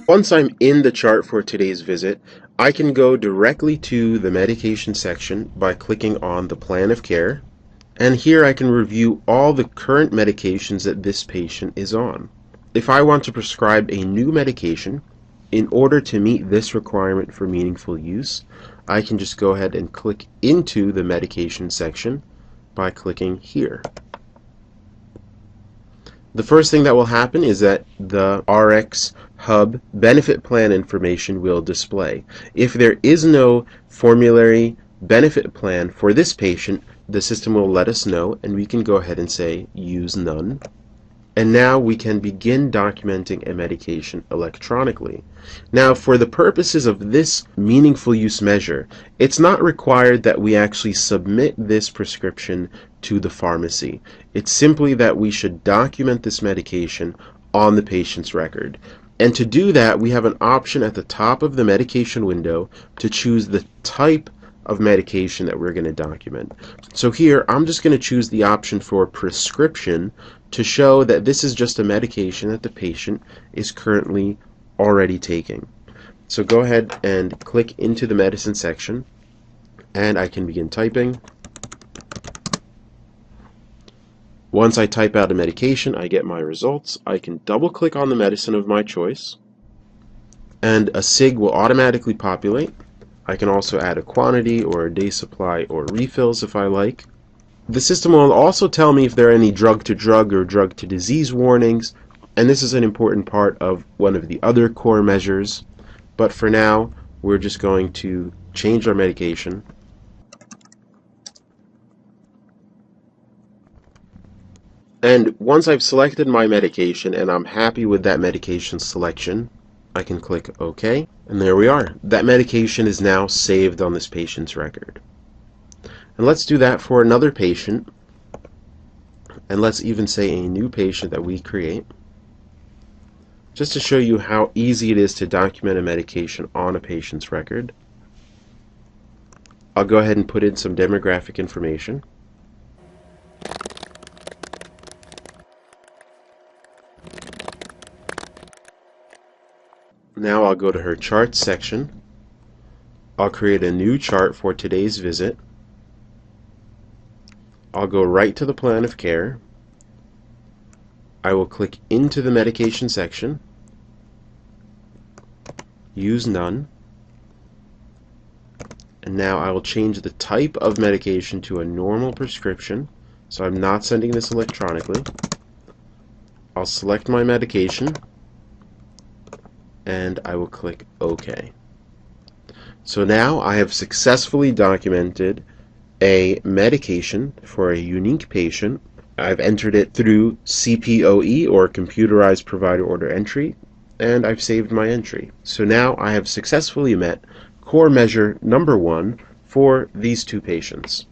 Once I'm in the chart for today's visit, I can go directly to the medication section by clicking on the plan of care, and here I can review all the current medications that this patient is on. If I want to prescribe a new medication, in order to meet this requirement for meaningful use, I can just go ahead and click into the medication section by clicking here. The first thing that will happen is that the RX Hub benefit plan information will display. If there is no formulary benefit plan for this patient, the system will let us know, and we can go ahead and say use none. And now we can begin documenting a medication electronically. Now, for the purposes of this meaningful use measure, it's not required that we actually submit this prescription to the pharmacy. It's simply that we should document this medication on the patient's record. And to do that, we have an option at the top of the medication window to choose the type of medication that we're going to document. So here, I'm just going to choose the option for prescription to show that this is just a medication that the patient is currently already taking. So go ahead and click into the medicine section, and I can begin typing. Once I type out a medication, I get my results. I can double click on the medicine of my choice, and a SIG will automatically populate. I can also add a quantity or a day supply or refills if I like. The system will also tell me if there are any drug-to-drug or drug-to-disease warnings, and this is an important part of one of the other core measures. But for now, we're just going to change our medication. And once I've selected my medication and I'm happy with that medication selection, I can click OK, and there we are. That medication is now saved on this patient's record. And let's do that for another patient, and let's even say a new patient that we create, just to show you how easy it is to document a medication on a patient's record. I'll go ahead and put in some demographic information. Now I'll go to her charts section. I'll create a new chart for today's visit. I'll go right to the plan of care. I will click into the medication section, use none, and now I will change the type of medication to a normal prescription, so I'm not sending this electronically. I'll select my medication, and I will click OK. So now I have successfully documented a medication for a unique patient. I've entered it through CPOE, or Computerized Provider Order Entry, and I've saved my entry. So now I have successfully met core measure number 1 for these two patients.